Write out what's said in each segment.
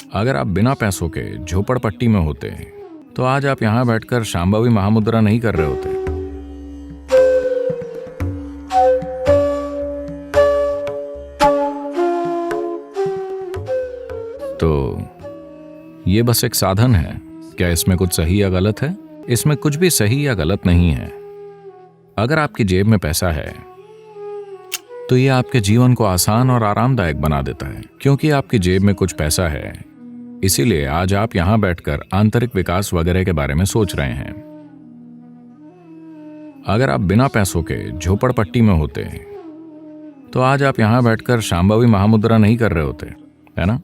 अगर आप बिना पैसों के झोपड़पट्टी में होते तो आज आप यहां बैठकर शांभवी महामुद्रा नहीं कर रहे होते। तो ये बस एक साधन है। क्या इसमें कुछ सही या गलत है? इसमें कुछ भी सही या गलत नहीं है। अगर आपकी जेब में पैसा है तो ये आपके जीवन को आसान और आरामदायक बना देता है। क्योंकि आपकी जेब में कुछ पैसा है, इसीलिए आज आप यहां बैठकर आंतरिक विकास वगैरह के बारे में सोच रहे हैं। अगर आप बिना पैसों के झोपड़पट्टी में होते तो आज आप यहां बैठकर शांभवी महामुद्रा नहीं कर रहे होते, है ना?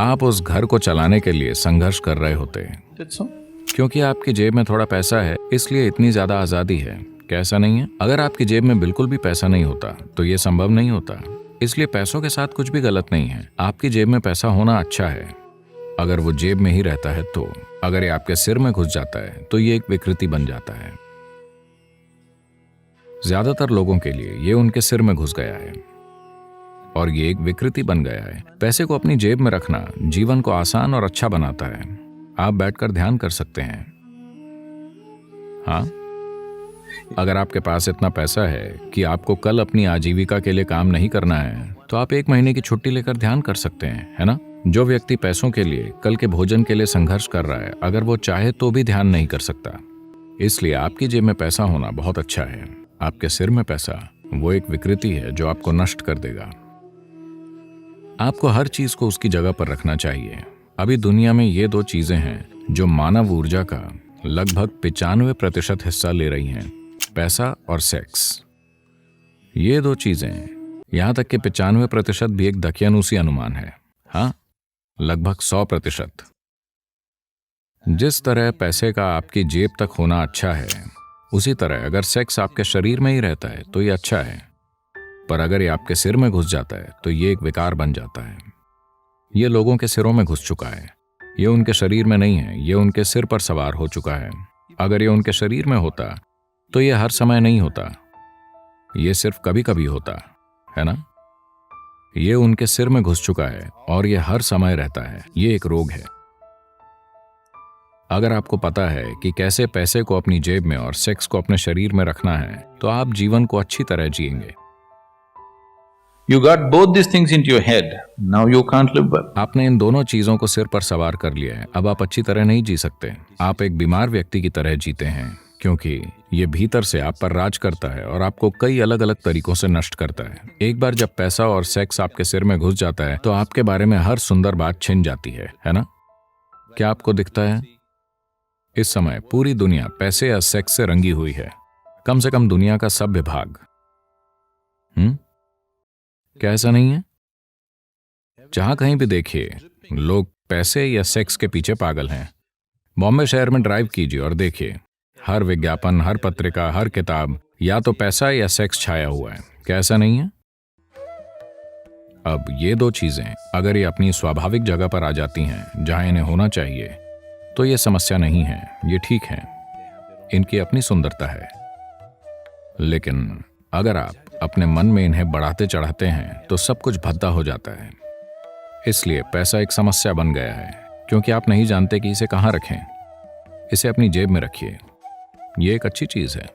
आप उस घर को चलाने के लिए संघर्ष कर रहे होते। क्योंकि आपकी जेब में थोड़ा पैसा है, इसलिए इतनी ज्यादा आजादी है। कैसा नहीं है? अगर आपकी जेब में बिल्कुल भी पैसा नहीं होता तो यह संभव नहीं होता। इसलिए पैसों के साथ कुछ भी गलत नहीं है। आपकी जेब में पैसा होना अच्छा है अगर वो जेब में ही रहता है। तो अगर ये आपके सिर में घुस जाता है तो ये एक विकृति बन जाता है। ज्यादातर लोगों के लिए ये उनके सिर में घुस गया है और ये एक विकृति बन गया है। पैसे को अपनी जेब में रखना जीवन को आसान और अच्छा बनाता है। आप बैठकर ध्यान कर सकते हैं। हाँ, अगर आपके पास इतना पैसा है कि आपको कल अपनी आजीविका के लिए काम नहीं करना है तो आप 1 महीने की छुट्टी लेकर ध्यान कर सकते हैं, है ना? जो व्यक्ति पैसों के लिए, कल के भोजन के लिए संघर्ष कर रहा है, अगर वो चाहे तो भी ध्यान नहीं कर सकता। इसलिए आपकी जेब में पैसा होना बहुत अच्छा है। आपके सिर में पैसा वो एक विकृति है जो आपको नष्ट कर देगा। आपको हर चीज को उसकी जगह पर रखना चाहिए। अभी दुनिया में ये 2 चीजें हैं जो मानव ऊर्जा का लगभग 95% हिस्सा ले रही हैं, पैसा और सेक्स। ये 2 चीजें, यहां तक कि 95% भी एक दकियानूसी अनुमान है। हाँ, लगभग 100%। जिस तरह पैसे का आपकी जेब तक होना अच्छा है, उसी तरह अगर सेक्स आपके शरीर में ही रहता है तो ये अच्छा है। पर अगर ये आपके सिर में घुस जाता है तो ये एक विकार बन जाता है। ये लोगों के सिरों में घुस चुका है। ये उनके शरीर में नहीं है, ये उनके सिर पर सवार हो चुका है। अगर ये उनके शरीर में होता तो ये हर समय नहीं होता, ये सिर्फ कभी कभी होता, है ना? ये उनके सिर में घुस चुका है और ये हर समय रहता है। ये एक रोग है। अगर आपको पता है कि कैसे पैसे को अपनी जेब में और सेक्स को अपने शरीर में रखना है तो आप जीवन को अच्छी तरह जिएंगे। You got both these things into your head. Now you can't live well. आपने इन दोनों चीजों को सिर पर सवार कर लिया है। अब आप अच्छी तरह नहीं जी सकते। आप एक बीमार व्यक्ति की तरह जीते हैं क्योंकि ये भीतर से आप पर राज करता है और आपको कई अलग अलग तरीकों से नष्ट करता है। एक बार जब पैसा और सेक्स आपके सिर में घुस जाता है तो आपके बारे में हर सुंदर बात छिन जाती है ना? क्या आपको दिखता है? इस समय पूरी दुनिया पैसे या सेक्स से रंगी हुई है, कम से कम दुनिया का सभ्य भाग। क्या ऐसा नहीं है? जहां कहीं भी देखिए लोग पैसे या सेक्स के पीछे पागल हैं। बॉम्बे शहर में ड्राइव कीजिए और देखिए, हर विज्ञापन, हर पत्रिका, हर किताब या तो पैसा या सेक्स छाया हुआ है। क्या ऐसा नहीं है? अब ये 2 चीजें अगर ये अपनी स्वाभाविक जगह पर आ जाती हैं जहां इन्हें होना चाहिए तो ये समस्या नहीं है, ये ठीक है। इनकी अपनी सुंदरता है। लेकिन अगर आप अपने मन में इन्हें बढ़ाते चढ़ाते हैं तो सब कुछ भद्दा हो जाता है। इसलिए पैसा एक समस्या बन गया है क्योंकि आप नहीं जानते कि इसे कहां रखें। इसे अपनी जेब में रखिए। ये एक अच्छी चीज है।